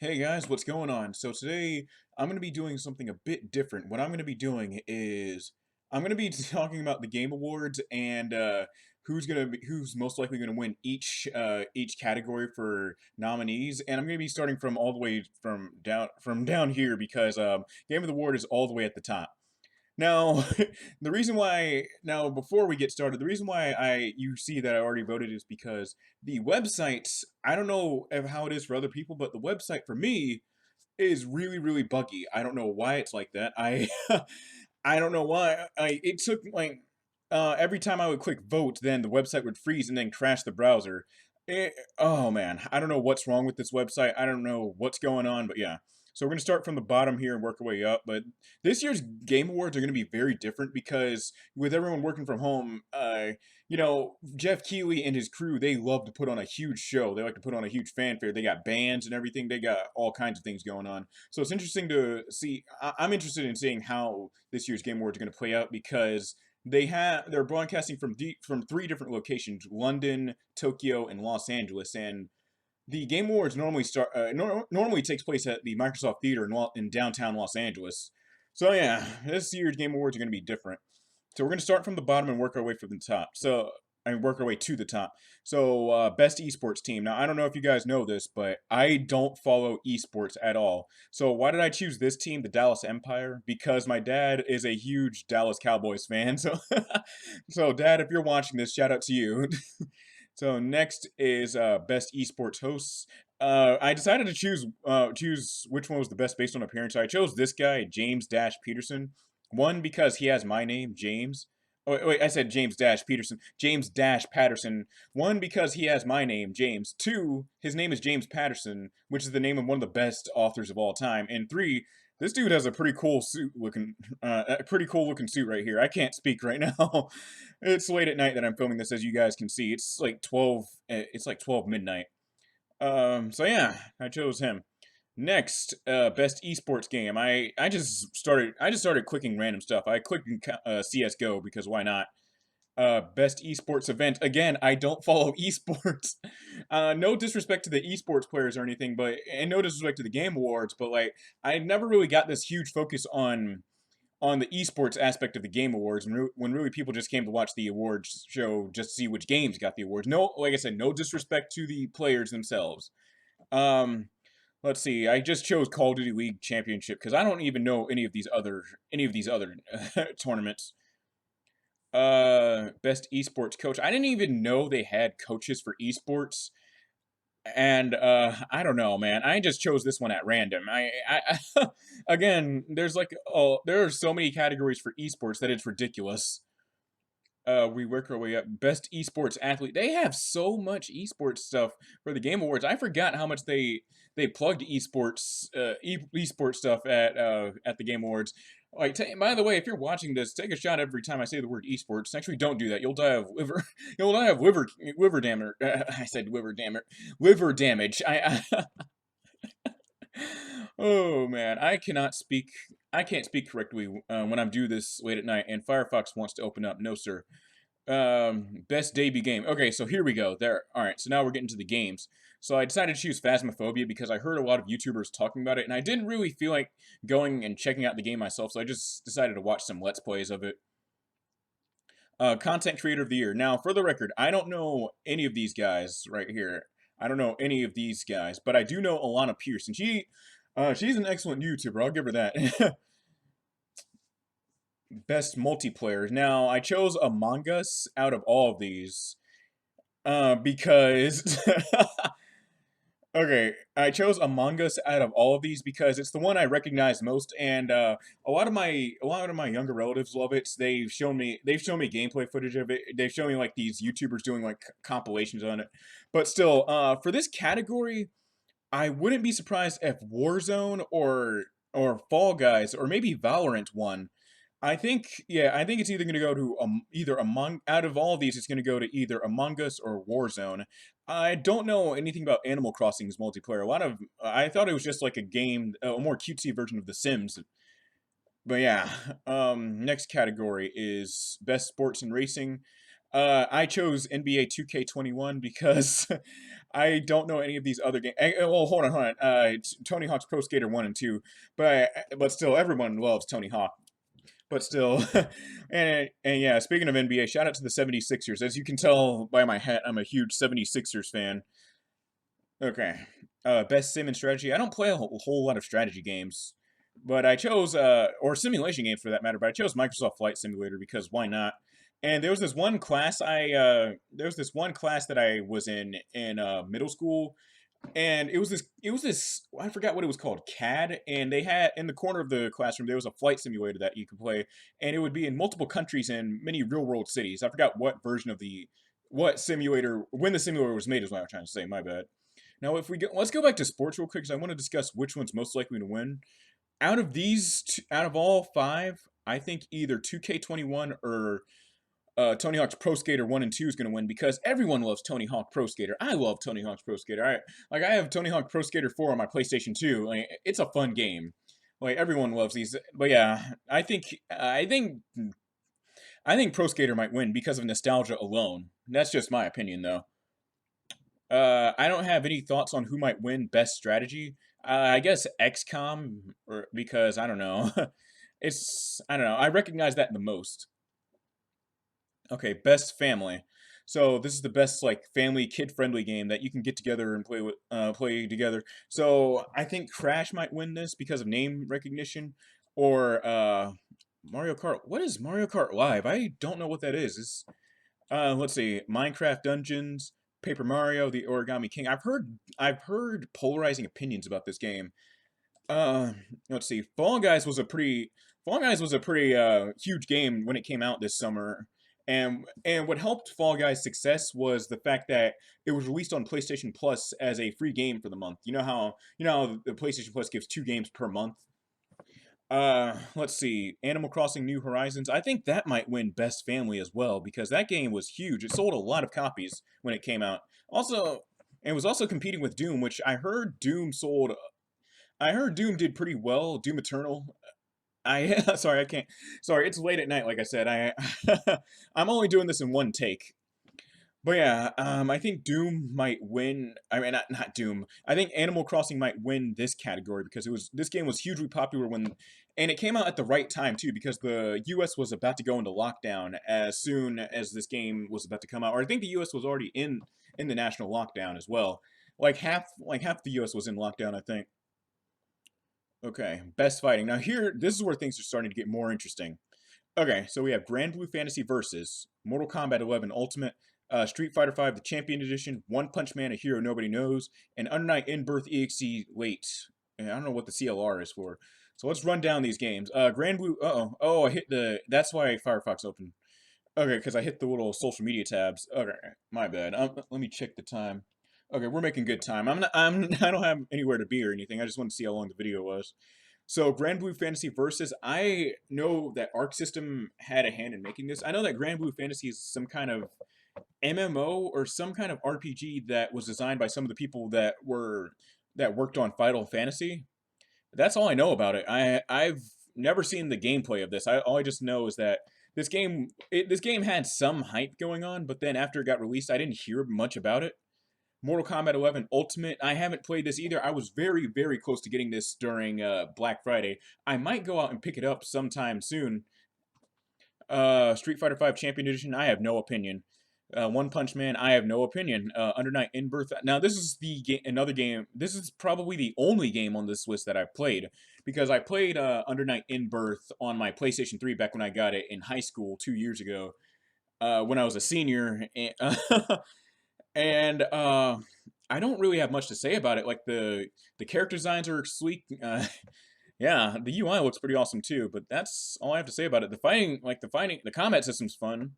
Hey guys, what's going on? So today I'm going to be doing something a bit different. What I'm going to be doing is I'm going to be talking about the Game Awards and who's most likely going to win each category for nominees. And I'm going to be starting from all the way from down here because Game of the Award is all the way at the top. Now, before we get started, the reason why you see that I already voted is because the website, I don't know how it is for other people, but the website for me is really, really buggy. I don't know why it's like that. I don't know why. It took like every time I would click vote, then the website would freeze and then crash the browser. Oh man, I don't know what's wrong with this website. I don't know what's going on, but yeah. So we're gonna start from the bottom here and work our way up. But this year's Game Awards are gonna be very different because with everyone working from home, Jeff Keighley and his crew, they love to put on a huge show. They like to put on a huge fanfare. They got bands and everything. They got all kinds of things going on. So it's interesting to see. I'm interested in seeing how this year's Game Awards are going to play out because they're broadcasting from three different locations: London, Tokyo, and Los Angeles. And the Game Awards normally takes place at the Microsoft Theater in downtown Los Angeles. So yeah, this year's Game Awards are going to be different. So we're going to start from the bottom and work our way from the top. Work our way to the top. So, best esports team. Now, I don't know if you guys know this, but I don't follow esports at all. So, why did I choose this team, the Dallas Empire? Because my dad is a huge Dallas Cowboys fan. So Dad, if you're watching this, shout out to you. So next is best esports hosts. I decided to choose which one was the best based on appearance. I chose this guy, James Dash Peterson. One, because he has my name, James. Oh, wait, I said James Dash Peterson. James Dash Patterson. One, because he has my name, James. Two, his name is James Patterson, which is the name of one of the best authors of all time. And three, this dude has a pretty cool looking suit right here. I can't speak right now. It's late at night that I'm filming this, as you guys can see. It's like 12. It's like 12 midnight. So yeah, I chose him. Next, best esports game. I just started clicking random stuff. I clicked CS:GO because why not? Best esports event. Again, I don't follow esports. No disrespect to the esports players or anything, and no disrespect to the Game Awards, but like I never really got this huge focus on the esports aspect of the Game Awards when really people just came to watch the awards show just to see which games got the awards. No, like I said, no disrespect to the players themselves. Um, let's see. I just chose Call of Duty League Championship because I don't even know any of these other tournaments. Best esports coach. I didn't even know they had coaches for esports. And I don't know, man. I just chose this one at random. Again, there are so many categories for esports that it's ridiculous. We work our way up. Best esports athlete. They have so much esports stuff for the Game Awards. I forgot how much they plugged esports stuff at the Game Awards. Like, by the way, if you're watching this, take a shot every time I say the word esports. Actually, don't do that. You'll die of liver. You'll die of liver damage. I said liver damage. Liver damage. Oh man, I cannot speak. I can't speak correctly when I'm due this late at night, and Firefox wants to open up. No, sir. Best debut game. Okay, so here we go. There. All right. So now we're getting to the games. So I decided to choose Phasmophobia because I heard a lot of YouTubers talking about it, and I didn't really feel like going and checking out the game myself. So I just decided to watch some Let's Plays of it. Content Creator of the Year. Now, for the record, I don't know any of these guys right here. I don't know any of these guys, but I do know Alana Pierce, and she's an excellent YouTuber. I'll give her that. Best multiplayer. Now, I chose Among Us out of all of these. Because okay, I chose Among Us out of all of these because it's the one I recognize most, and a lot of my younger relatives love it. They've shown me gameplay footage of it. They've shown me like these YouTubers doing like compilations on it. But still, for this category, I wouldn't be surprised if Warzone or Fall Guys or maybe Valorant won. I think it's either going to go to either Among out of all of these, it's going to go to either Among Us or Warzone. I don't know anything about Animal Crossing's multiplayer. I thought it was just like a game, a more cutesy version of The Sims. But yeah, next category is best sports and racing. I chose NBA 2K21 because I don't know any of these other games. Well, hold on. It's Tony Hawk's Pro Skater 1 and 2, but still, everyone loves Tony Hawk. But still, and yeah, speaking of NBA, shout out to the 76ers. As you can tell by my hat, I'm a huge 76ers fan. Okay. Best sim and strategy. I don't play a whole lot of strategy games, but I chose, or simulation games for that matter, but I chose Microsoft Flight Simulator because why not? And there was this one class that I was in middle school, and it was this, I forgot what it was called, CAD, and they had, in the corner of the classroom, there was a flight simulator that you could play, and it would be in multiple countries and many real-world cities. I forgot what version of what simulator, when the simulator was made is what I'm trying to say, my bad. Now, if we go, let's go back to sports real quick because I want to discuss which one's most likely to win. Out of all five, I think either 2K21 or Tony Hawk's Pro Skater 1 and 2 is going to win because everyone loves Tony Hawk Pro Skater. I love Tony Hawk's Pro Skater. I have Tony Hawk Pro Skater 4 on my PlayStation 2. Like, it's a fun game. Like, everyone loves these. But yeah, I think Pro Skater might win because of nostalgia alone. That's just my opinion, though. I don't have any thoughts on who might win best strategy. I guess XCOM, or because I don't know. I don't know. I recognize that the most. Okay, best family. So this is the best like family kid friendly game that you can get together and play together. So I think Crash might win this because of name recognition, or Mario Kart. What is Mario Kart Live? I don't know what that is. Let's see, Minecraft Dungeons, Paper Mario, The Origami King. I've heard polarizing opinions about this game. Uh, let's see, Fall Guys was a pretty huge game when it came out this summer. And what helped Fall Guys' success was the fact that it was released on PlayStation Plus as a free game for the month. You know how the PlayStation Plus gives 2 games per month. Let's see. Animal Crossing New Horizons. I think that might win Best Family as well because that game was huge. It sold a lot of copies when it came out. Also, and was also competing with Doom, which I heard Doom did pretty well. Doom Eternal. Sorry, I can't. Sorry, it's late at night. Like I said, I'm only doing this in one take. But yeah, I think Doom might win. I mean, not Doom. I think Animal Crossing might win this category because this game was hugely popular and it came out at the right time too because the U.S. was about to go into lockdown as soon as this game was about to come out. Or I think the U.S. was already in the national lockdown as well. Like half the U.S. was in lockdown, I think. Okay, best fighting. Now here, this is where things are starting to get more interesting. Okay, so we have Grand Blue Fantasy Versus, Mortal Kombat 11 Ultimate, Street Fighter 5 The Champion Edition, One Punch Man A Hero Nobody Knows, and Under Night In Birth EXE Late. And I don't know what the CLR is for. So let's run down these games. Grand Blue, oh, I hit that's why Firefox opened. Okay, because I hit the little social media tabs. Okay, my bad. Let me check the time. Okay, we're making good time. I don't have anywhere to be or anything. I just want to see how long the video was. So Grand Blue Fantasy Versus, I know that Arc System had a hand in making this. I know that Grand Blue Fantasy is some kind of MMO or some kind of RPG that was designed by some of the people that worked on Final Fantasy. That's all I know about it. I've never seen the gameplay of this. All I just know is that this game had some hype going on, but then after it got released, I didn't hear much about it. Mortal Kombat 11 Ultimate. I haven't played this either. I was very, very close to getting this during Black Friday. I might go out and pick it up sometime soon. Street Fighter 5 Champion Edition. I have no opinion. One Punch Man. I have no opinion. Under Night In Birth. Now this is another game. This is probably the only game on this list that I've played because I played Under Night In Birth on my PlayStation 3 back when I got it in high school 2 years ago. When I was a senior. And I don't really have much to say about it. Like the character designs are sleek. Yeah, the UI looks pretty awesome too. But that's all I have to say about it. The combat system's fun.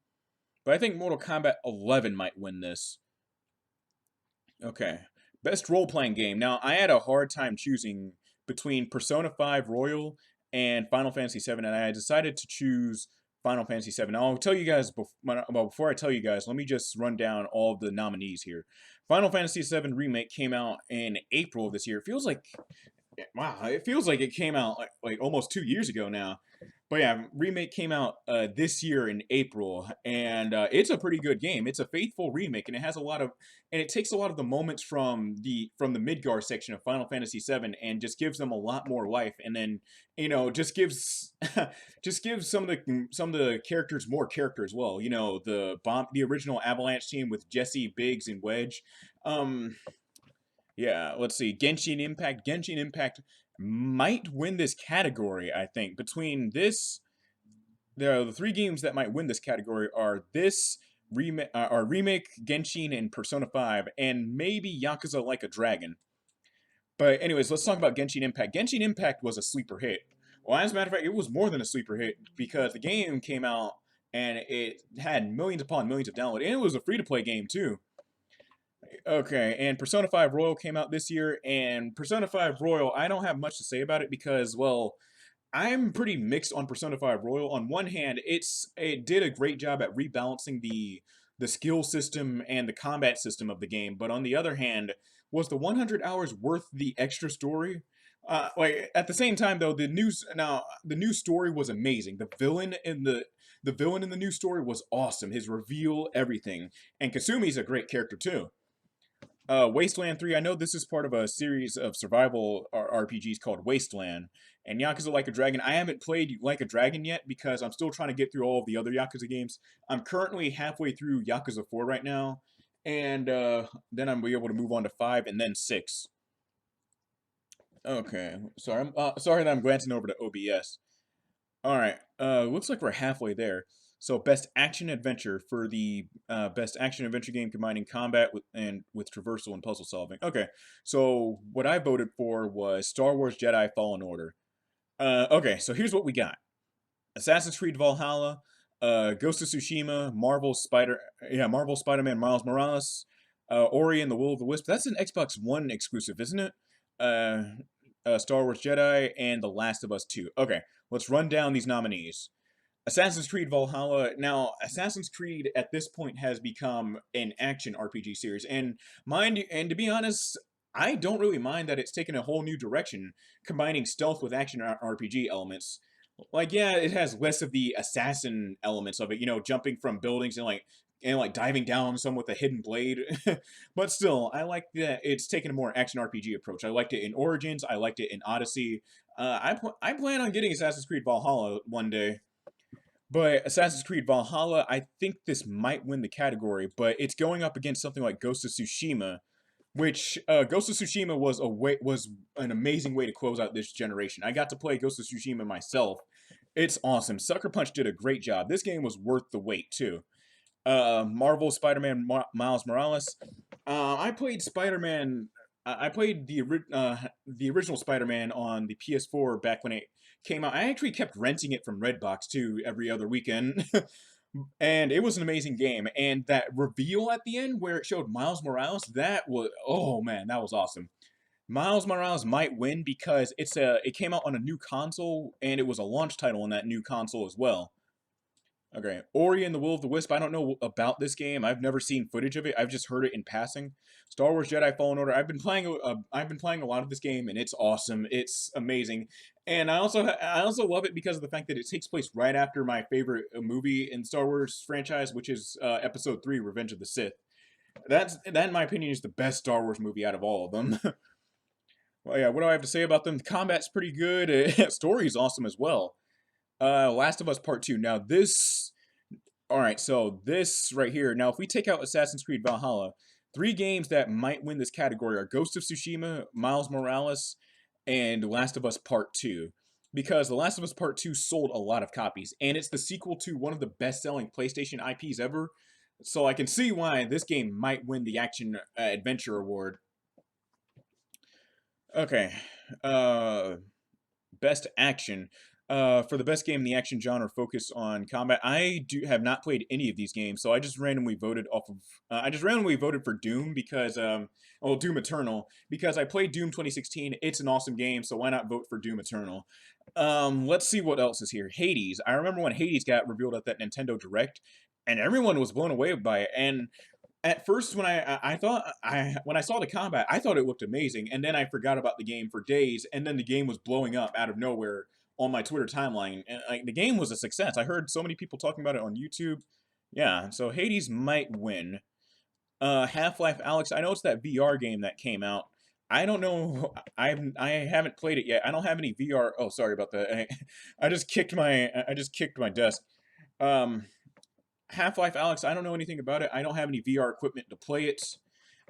But I think Mortal Kombat 11 might win this. Okay, best role-playing game. Now I had a hard time choosing between Persona 5 Royal and Final Fantasy 7, and I decided to choose Final Fantasy 7. Now, I'll tell you guys, before I tell you guys, let me just run down all of the nominees here. Final Fantasy 7 Remake came out in April of this year. It feels like, wow, it feels like it came out like almost 2 years ago now. But yeah, remake came out this year in April, and it's a pretty good game. It's a faithful remake, and it has a lot of, and it takes a lot of the moments from the Midgar section of Final Fantasy VII, and just gives them a lot more life, and then just gives just gives some of the characters more character as well. The original Avalanche team with Jesse, Biggs, and Wedge. Um, yeah, let's see. Genshin Impact. Genshin Impact might win this category, I think. Between this, there are the three games that might win this category are this remake Genshin and Persona 5 and maybe Yakuza Like a Dragon. But anyways, let's talk about Genshin Impact. Genshin Impact was a sleeper hit. Well, as a matter of fact, it was more than a sleeper hit because the game came out and it had millions upon millions of downloads, and it was a free-to-play game too. Okay, and Persona 5 Royal came out this year, and Persona 5 Royal, I don't have much to say about it because, well, I'm pretty mixed on Persona 5 Royal. On one hand, it did a great job at rebalancing the skill system and the combat system of the game, but on the other hand, was the 100 hours worth the extra story? Like at the same time though, the new story was amazing. The villain in the new story was awesome. His reveal, everything, and Kasumi's a great character too. Wasteland 3, I know this is part of a series of survival RPGs called Wasteland. And Yakuza Like a Dragon, I haven't played Like a Dragon yet because I'm still trying to get through all of the other Yakuza games. I'm currently halfway through Yakuza 4 right now. And then I'm be able to move on to 5 and then 6. Okay, sorry, sorry that I'm glancing over to OBS. All right. Looks like we're halfway there. So, best action adventure for the best action adventure game combining combat with traversal and puzzle solving. Okay. So, what I voted for was Star Wars Jedi Fallen Order. Okay. So here's what we got: Assassin's Creed Valhalla, Ghost of Tsushima, Marvel Spider-Man Miles Morales, Ori and the Will of the Wisp. That's an Xbox One exclusive, isn't it? Uh, Star Wars Jedi, and The Last of Us 2. Okay, let's run down these nominees. Assassin's Creed Valhalla. Now, Assassin's Creed at this point has become an action RPG series, and to be honest, I don't really mind that it's taken a whole new direction, combining stealth with action RPG elements. Like, yeah, it has less of the assassin elements of it, jumping from buildings and diving down on someone with a hidden blade. But still, I like that it's taken a more action RPG approach. I liked it in Origins. I liked it in Odyssey. I plan on getting Assassin's Creed Valhalla one day. But Assassin's Creed Valhalla, I think this might win the category, but it's going up against something like Ghost of Tsushima, which Ghost of Tsushima was an amazing way to close out this generation. I got to play Ghost of Tsushima myself. It's awesome. Sucker Punch did a great job. This game was worth the wait too. Marvel Spider-Man Miles Morales. I played Spider-Man. I played the original Spider-Man on the PS4 back when it came out. I actually kept renting it from Redbox too every other weekend. And it was an amazing game. And that reveal at the end where it showed Miles Morales, that was, oh man, that was awesome. Miles Morales might win because it came out on a new console and it was a launch title on that new console as well. Okay, Ori and the Will of the Wisp. I don't know about this game. I've never seen footage of it. I've just heard it in passing. Star Wars Jedi Fallen Order. I've been playing a lot of this game, and it's awesome. It's amazing, and I also love it because of the fact that it takes place right after my favorite movie in Star Wars franchise, which is Episode 3: Revenge of the Sith. That in my opinion is the best Star Wars movie out of all of them. Well, yeah, what do I have to say about them? The combat's pretty good. Story is awesome as well. Last of Us Part 2. Now this, all right, so this right here. Now if we take out Assassin's Creed Valhalla, three games that might win this category are Ghost of Tsushima, Miles Morales, and Last of Us Part 2. Because The Last of Us Part 2 sold a lot of copies, and it's the sequel to one of the best-selling PlayStation IPs ever. So I can see why this game might win the Action Adventure Award. Okay. Best Action. For the best game in the action genre focused on combat, I have not played any of these games, so I just randomly voted off of. I just randomly voted for Doom because, well, Doom Eternal because I played Doom 2016. It's an awesome game, so why not vote for Doom Eternal? Let's see what else is here. Hades. I remember when Hades got revealed at that Nintendo Direct, and everyone was blown away by it. And at first, when I saw the combat, I thought it looked amazing, and then I forgot about the game for days, and then the game was blowing up out of nowhere on my Twitter timeline. And, like, the game was a success. I heard so many people talking about it on YouTube. Yeah, so Hades might win. Half-Life Alex, I know it's that VR game that came out. I don't know. I haven't played it yet. I don't have any VR. Oh, sorry about that. I just kicked my desk. Um, Half-Life Alex, I don't know anything about it. I don't have any VR equipment to play it.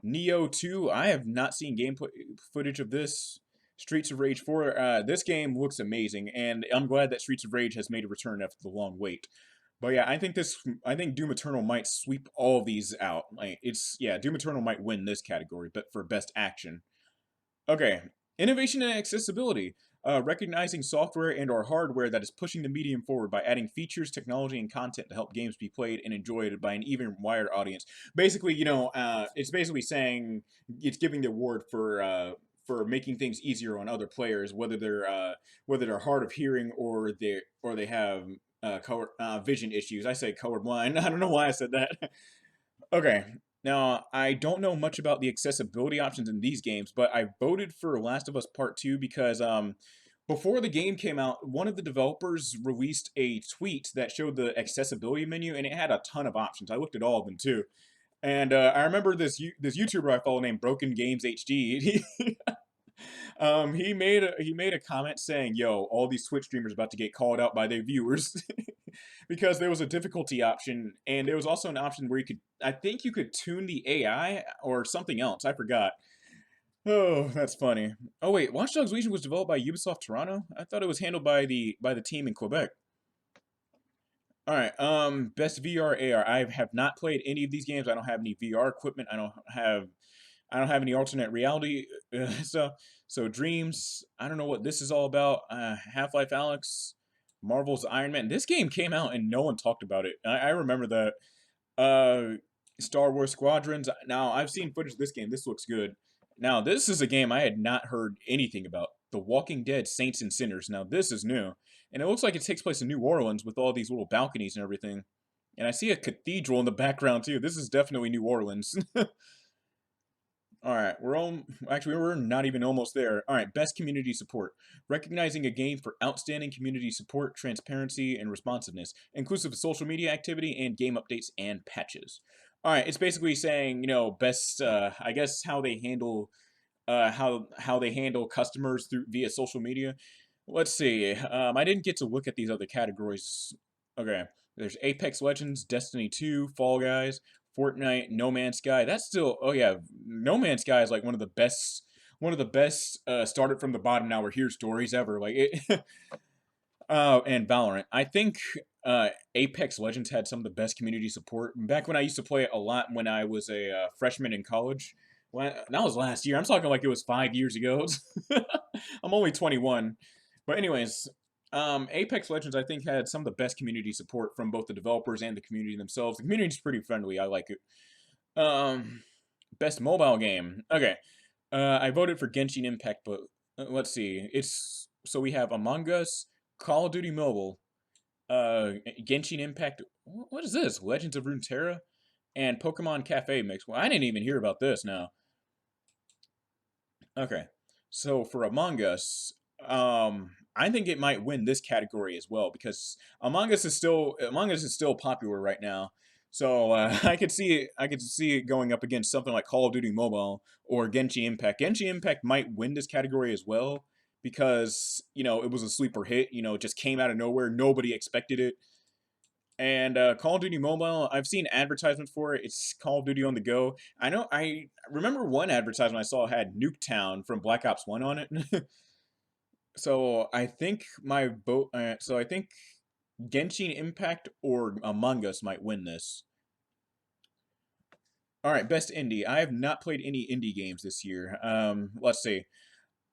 Neo 2, I have not seen gameplay footage of this. Streets of Rage 4, this game looks amazing, and I'm glad that Streets of Rage has made a return after the long wait. But yeah, I think Doom Eternal might sweep all of these out. Like, yeah, Doom Eternal might win this category, but for best action. Okay, innovation and accessibility. Recognizing software and or hardware that is pushing the medium forward by adding features, technology, and content to help games be played and enjoyed by an even wider audience. Basically, it's basically saying it's giving the award for making things easier on other players, whether they're hard of hearing or they have vision issues. I say colorblind. I don't know why I said that. Okay. Now, I don't know much about the accessibility options in these games, but I voted for Last of Us Part 2 because before the game came out, one of the developers released a tweet that showed the accessibility menu, and it had a ton of options. I looked at all of them too. And I remember this YouTuber I follow named Broken Games HD. He made a comment saying, "Yo, all these Twitch streamers about to get called out by their viewers." Because there was a difficulty option, and there was also an option where I think you could tune the AI or something else. I forgot. Oh, that's funny. Oh wait, Watch Dogs Legion was developed by Ubisoft Toronto. I thought it was handled by the team in Quebec. All right. Best VR AR. I have not played any of these games. I don't have any VR equipment. I don't have any alternate reality. So Dreams. I don't know what this is all about. Half-Life Alex. Marvel's Iron Man. This game came out and no one talked about it. I remember that. Star Wars Squadrons. Now, I've seen footage of this game. This looks good. Now, this is a game I had not heard anything about. The Walking Dead Saints and Sinners. Now, this is new. And it looks like it takes place in New Orleans with all these little balconies and everything. And I see a cathedral in the background, too. This is definitely New Orleans. All right, we're not even almost there. All right, best community support. Recognizing a game for outstanding community support, transparency, and responsiveness, inclusive of social media activity and game updates and patches. All right, it's basically saying, best, I guess how they handle, how they handle customers via social media. Let's see. I didn't get to look at these other categories. Okay, there's Apex Legends, Destiny 2, Fall Guys, Fortnite, No Man's Sky. That's still, oh yeah, No Man's Sky is like one of the best started from the bottom, now we're here stories ever. Like it, and Valorant. I think Apex Legends had some of the best community support. Back when I used to play it a lot when I was a freshman in college. Well, that was last year. I'm talking like it was 5 years ago. I'm only 21. But anyways, Apex Legends, I think, had some of the best community support from both the developers and the community themselves. The community's pretty friendly. I like it. Best mobile game. Okay. I voted for Genshin Impact, but let's see. So we have Among Us, Call of Duty Mobile, Genshin Impact. What is this? Legends of Runeterra, and Pokemon Cafe Mix. Well, I didn't even hear about this now. Okay. So for Among Us, I think it might win this category as well because Among Us is still popular right now. So I could see it going up against something like Call of Duty Mobile or Genshin Impact. Genshin Impact might win this category as well because it was a sleeper hit. It just came out of nowhere. Nobody expected it. And Call of Duty Mobile, I've seen advertisements for it. It's Call of Duty on the go. I remember one advertisement I saw had Nuketown from Black Ops 1 on it. So I think my vote. So I think Genshin Impact or Among Us might win this. All right, best indie. I have not played any indie games this year. Let's see.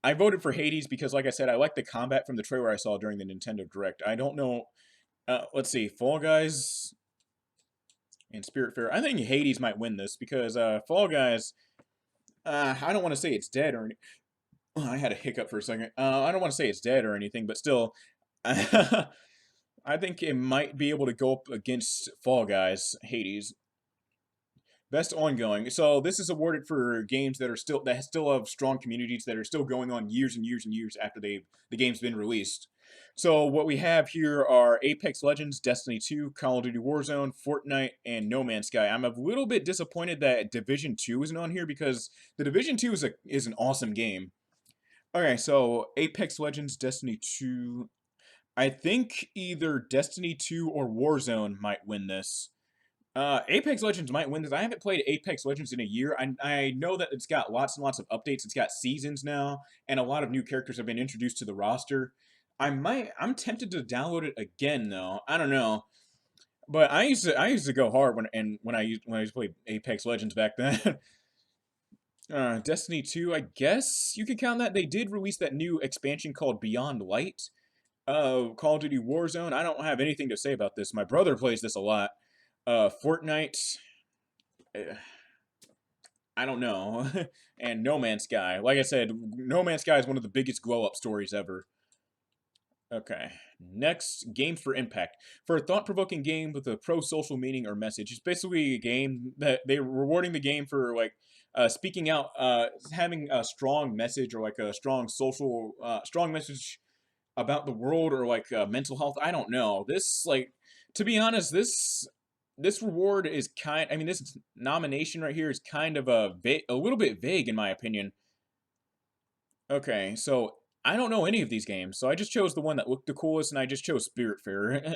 I voted for Hades because, like I said, I like the combat from the trailer I saw during the Nintendo Direct. I don't know. Let's see. Fall Guys and Spiritfarer. I think Hades might win this because Fall Guys. I don't want to say it's dead or anything. I had a hiccup for a second. I don't want to say it's dead or anything, but still, I think it might be able to go up against Fall Guys, Hades. Best ongoing. So this is awarded for games that still have strong communities that are still going on years and years and years after the game's been released. So what we have here are Apex Legends, Destiny 2, Call of Duty Warzone, Fortnite, and No Man's Sky. I'm a little bit disappointed that Division 2 isn't on here because the Division 2 is an awesome game. Okay, so Apex Legends, Destiny 2. I think either Destiny 2 or Warzone might win this. Apex Legends might win this. I haven't played Apex Legends in a year. I know that it's got lots and lots of updates. It's got seasons now, and a lot of new characters have been introduced to the roster. I'm tempted to download it again though. I don't know. But I used to go hard when I used to play Apex Legends back then. Destiny 2, I guess you could count that. They did release that new expansion called Beyond Light. Call of Duty Warzone. I don't have anything to say about this. My brother plays this a lot. Fortnite. eh, I don't know. And No Man's Sky. Like I said, No Man's Sky is one of the biggest glow up stories ever. Okay. Next, Games for Impact. For a thought-provoking game with a pro-social meaning or message, it's basically a game that they're rewarding the game for like speaking out, having a strong message or like a strong message about the world or like mental health. I don't know. This like to be honest, this reward is kind. I mean, this nomination right here is kind of a little bit vague in my opinion. Okay, so I don't know any of these games, so I just chose the one that looked the coolest, and I just chose Spiritfarer.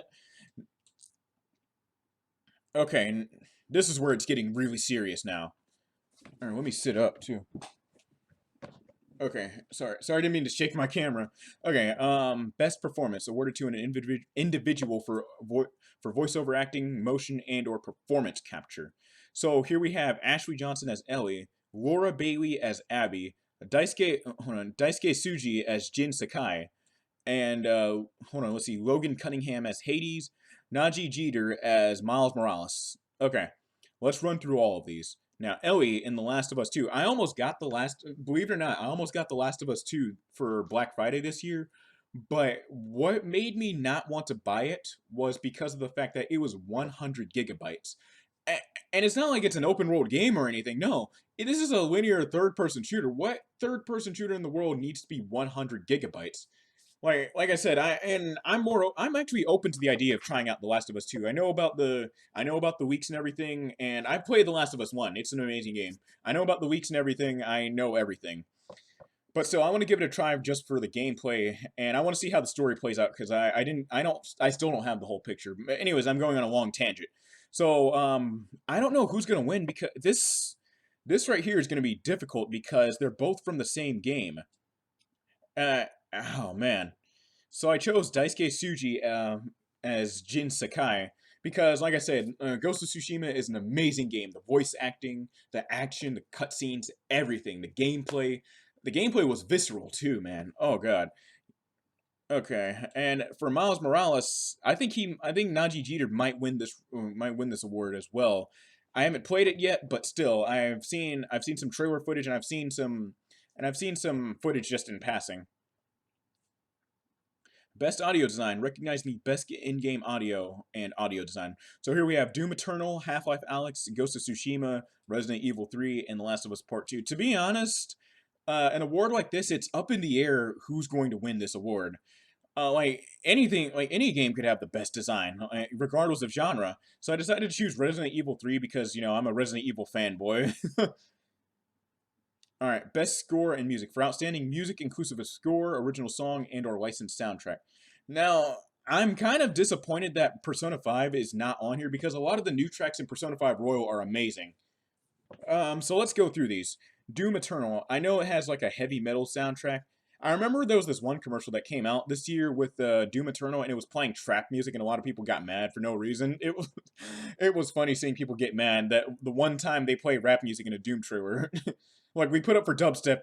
Okay, this is where it's getting really serious now. All right, let me sit up too. Okay, sorry, I didn't mean to shake my camera. Okay, best performance awarded to an individual for voiceover acting, motion, and/or performance capture. So here we have Ashley Johnson as Ellie, Laura Bailey as Abby, Daisuke Tsuji as Jin Sakai, and hold on, let's see, Logan Cunningham as Hades, Najee Jeter as Miles Morales. Okay, let's run through all of these. Now, Ellie in The Last of Us 2. I almost got believe it or not, I almost got The Last of Us 2 for Black Friday this year. But what made me not want to buy it was because of the fact that it was 100 gigabytes. And it's not like it's an open world game or anything. No, this is a linear third person shooter. What third person shooter in the world needs to be 100 gigabytes? Like I said, I'm actually open to the idea of trying out The Last of Us 2. I know about the weeks and everything, and I played The Last of Us 1. It's an amazing game. I know about the weeks and everything. I know everything. But still, I want to give it a try just for the gameplay, and I want to see how the story plays out because I still don't have the whole picture. But anyways, I'm going on a long tangent. So I don't know who's gonna win because this right here is gonna be difficult because they're both from the same game. Uh, oh man. So I chose Daisuke Tsuji as Jin Sakai because, like I said, Ghost of Tsushima is an amazing game. The voice acting, the action, the cutscenes, everything, the gameplay. The gameplay was visceral too, man. Oh god. Okay, and for Miles Morales, I think Najee Jeter might win this award as well. I haven't played it yet, but still, I've seen some trailer footage and I've seen some footage just in passing. Best audio design, recognizing the best in-game audio and audio design. So here we have Doom Eternal, Half-Life Alyx, Ghost of Tsushima, Resident Evil 3, and The Last of Us Part 2. To be honest, an award like this, it's up in the air who's going to win this award. Like any game could have the best design, regardless of genre. So I decided to choose Resident Evil 3 because, you know, I'm a Resident Evil fanboy. All right, best score and music. For outstanding music inclusive of score, original song, and/or licensed soundtrack. Now, I'm kind of disappointed that Persona 5 is not on here because a lot of the new tracks in Persona 5 Royal are amazing. So let's go through these. Doom Eternal. I know it has like a heavy metal soundtrack. I remember there was this one commercial that came out this year with Doom Eternal, and it was playing trap music, and a lot of people got mad for no reason. It was funny seeing people get mad that the one time they play rap music in a Doom trailer. Like we put up for dubstep,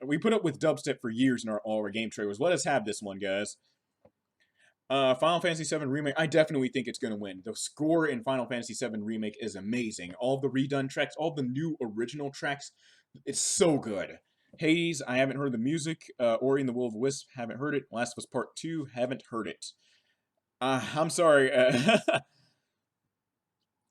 we put up with dubstep for years in all our game trailers. Let us have this one, guys. Final Fantasy VII Remake, I definitely think it's going to win. The score in Final Fantasy VII Remake is amazing. All the redone tracks, all the new original tracks, it's so good. Hades, I haven't heard the music. Ori and the Will of the Wisp, haven't heard it. Last of Us Part 2, haven't heard it. I'm sorry.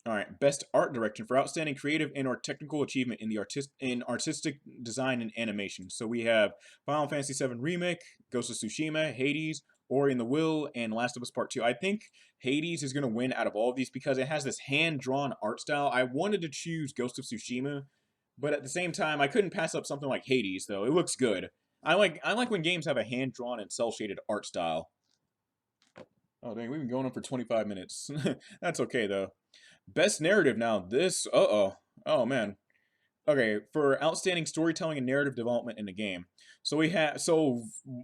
All right, best art direction for outstanding creative and or technical achievement in the artistic design and animation. So we have Final Fantasy VII Remake, Ghost of Tsushima, Hades, Ori and the Will, and Last of Us Part 2. I think Hades is going to win out of all of these because it has this hand-drawn art style. I wanted to choose Ghost of Tsushima, but at the same time, I couldn't pass up something like Hades, though. It looks good. I like when games have a hand-drawn and cel-shaded art style. Oh, dang, we've been going on for 25 minutes. That's okay, though. Best narrative now. This, uh-oh. Oh, man. Okay, for outstanding storytelling and narrative development in the game.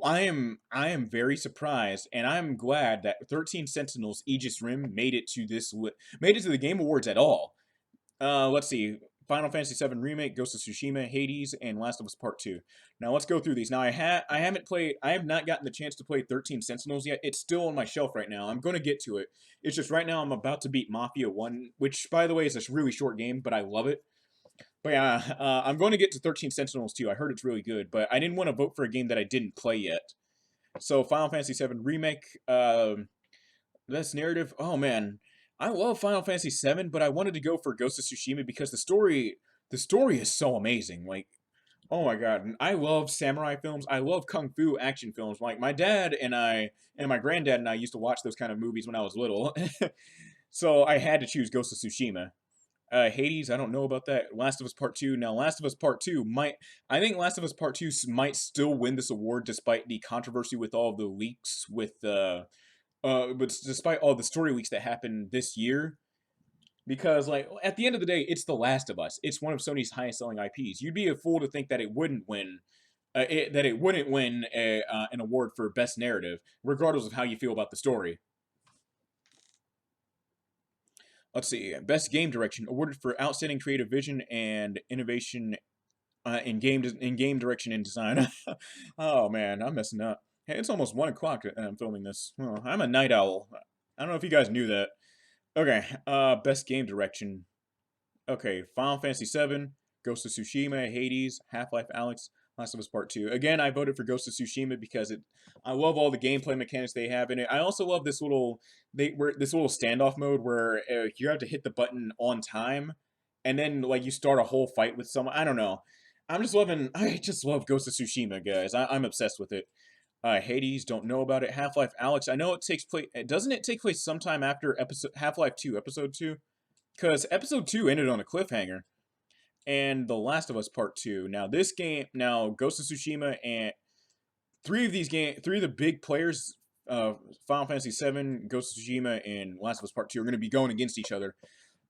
I am very surprised and I'm glad that 13 Sentinels Aegis Rim made it to the Game Awards at all. Let's see. Final Fantasy VII Remake, Ghost of Tsushima, Hades, and Last of Us Part 2. Now let's go through these. Now I have not gotten the chance to play 13 Sentinels yet. It's still on my shelf right now. I'm going to get to it. It's just right now I'm about to beat Mafia 1, which by the way is a really short game, but I love it. But yeah, I'm going to get to 13 Sentinels too. I heard it's really good, but I didn't want to vote for a game that I didn't play yet. So Final Fantasy VII Remake, best narrative. Oh man, I love Final Fantasy VII, but I wanted to go for Ghost of Tsushima because the story is so amazing. Like, oh my god, and I love samurai films. I love kung fu action films. Like my dad and my granddad and I used to watch those kind of movies when I was little. So I had to choose Ghost of Tsushima. Hades, I don't know about that. Last of Us Part 2. Now, Last of Us Part 2 I think Last of Us Part 2 might still win this award despite the controversy with all the leaks but despite all the story leaks that happened this year. Because, like, at the end of the day, it's The Last of Us. It's one of Sony's highest selling IPs. You'd be a fool to think that it wouldn't win. An award for best narrative, regardless of how you feel about the story. Let's see, best game direction awarded for outstanding creative vision and innovation in game direction and design. Oh man, I'm messing up. Hey, it's almost 1 o'clock and I'm filming this. Oh, I'm a night owl. I don't know if you guys knew that. Okay, best game direction. Okay, Final Fantasy VII, Ghost of Tsushima, Hades, Half-Life Alyx, Last of Us Part 2. Again, I voted for Ghost of Tsushima because I love all the gameplay mechanics they have in it. I also love this little standoff mode where you have to hit the button on time, and then like you start a whole fight with someone. I don't know. I just love Ghost of Tsushima, guys. I'm obsessed with it. Hades, don't know about it. Half-Life Alyx, I know it takes place. Doesn't it take place sometime after Half-Life 2, Episode 2? Because Episode 2 ended on a cliffhanger. And The Last of Us Part 2. Now Ghost of Tsushima and three of the big players, Final Fantasy VII, Ghost of Tsushima, and Last of Us Part 2 are going to be going against each other.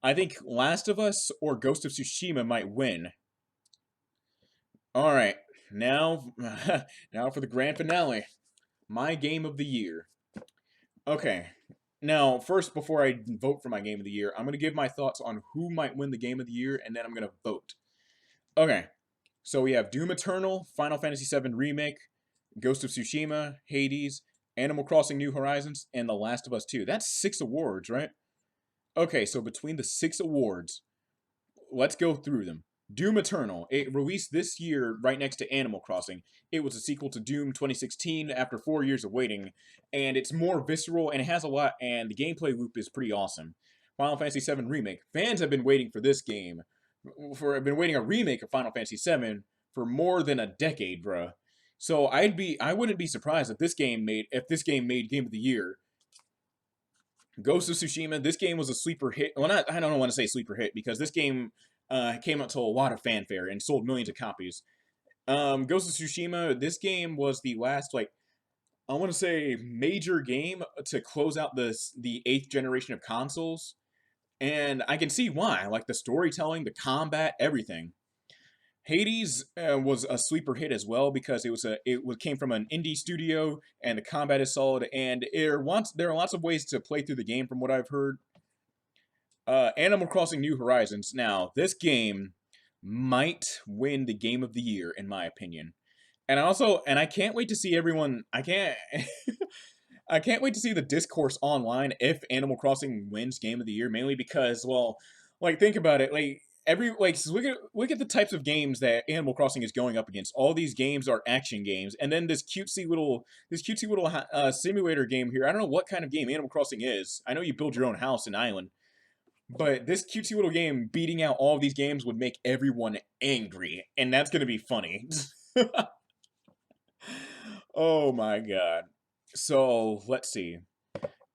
I think Last of Us or Ghost of Tsushima might win. All right, now, now for the grand finale, my game of the year. Okay, now first, before I vote for my game of the year, I'm going to give my thoughts on who might win the game of the year, and then I'm going to vote. Okay, so we have Doom Eternal, Final Fantasy VII Remake, Ghost of Tsushima, Hades, Animal Crossing New Horizons, and The Last of Us 2. That's 6 awards, right? Okay, so between the 6 awards, let's go through them. Doom Eternal. It released this year right next to Animal Crossing. It was a sequel to Doom 2016 after 4 years of waiting, and it's more visceral and it has a lot, and the gameplay loop is pretty awesome. Final Fantasy VII Remake. Fans have been waiting for this game. Have been waiting a remake of Final Fantasy VII for more than a decade, bruh. So I wouldn't be surprised if this game made Game of the Year. Ghost of Tsushima, this game was a sleeper hit. Well, I don't want to say sleeper hit because this game came out to a lot of fanfare and sold millions of copies. Ghost of Tsushima, this game was the last, like, I want to say major game to close out the 8th generation of consoles. And I can see why, like the storytelling, the combat, everything. Hades was a sleeper hit as well because came from an indie studio and the combat is solid and there are lots of ways to play through the game from what I've heard. Animal Crossing New Horizons. Now, this game might win the game of the year in my opinion. And I can't wait to see everyone. I can't I can't wait to see the discourse online if Animal Crossing wins game of the year, mainly because, well, like think about it, so look at the types of games that Animal Crossing is going up against. All these games are action games, and then this cutesy little simulator game here. I don't know what kind of game Animal Crossing is. I know you build your own house and island, But this cutesy little game beating out all of these games would make everyone angry, and that's gonna be funny. Oh my god. So, let's see.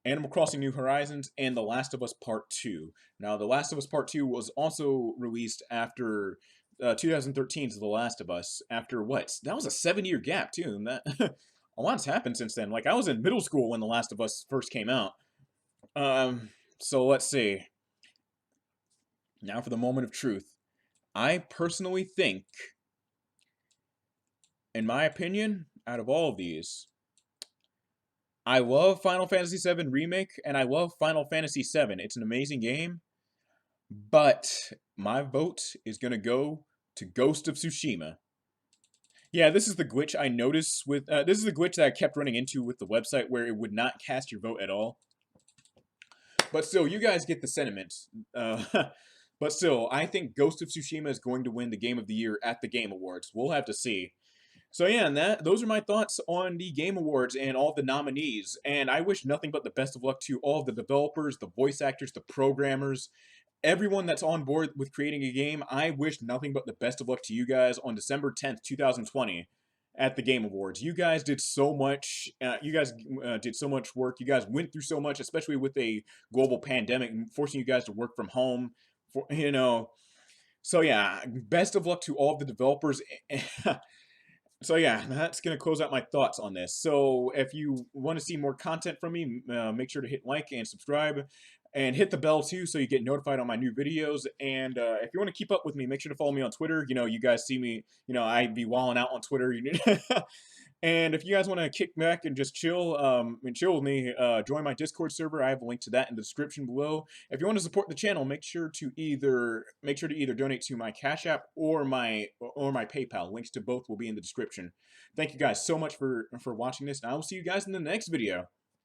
Animal Crossing New Horizons and The Last of Us Part 2. Now, The Last of Us Part 2 was also released after 2013's The Last of Us. After what? That was a 7-year gap, too. And that a lot's happened since then. Like, I was in middle school when The Last of Us first came out. So let's see. Now for the moment of truth. I personally think, in my opinion, out of all of these, I love Final Fantasy VII Remake, and I love Final Fantasy VII. It's an amazing game, but my vote is going to go to Ghost of Tsushima. Yeah, this is the glitch I noticed with, this is the glitch that I kept running into with the website where it would not cast your vote at all. But still, you guys get the sentiment. But still, I think Ghost of Tsushima is going to win the Game of the Year at the Game Awards. We'll have to see. So yeah, and those are my thoughts on the Game Awards and all the nominees. And I wish nothing but the best of luck to all of the developers, the voice actors, the programmers, everyone that's on board with creating a game. I wish nothing but the best of luck to you guys on December 10th, 2020 at the Game Awards. You guys did so much. You guys did so much work. You guys went through so much, especially with a global pandemic, forcing you guys to work from home. So yeah, best of luck to all of the developers. So yeah, that's going to close out my thoughts on this. So if you want to see more content from me, make sure to hit like and subscribe. And hit the bell too so you get notified on my new videos. And if you want to keep up with me, make sure to follow me on Twitter. You know, you guys see me, I be walling out on Twitter. And if you guys want to kick back and just chill, and chill with me, join my Discord server. I have a link to that in the description below. If you want to support the channel, make sure to either donate to my Cash App or my PayPal. Links to both will be in the description. Thank you guys so much for watching this, and I will see you guys in the next video.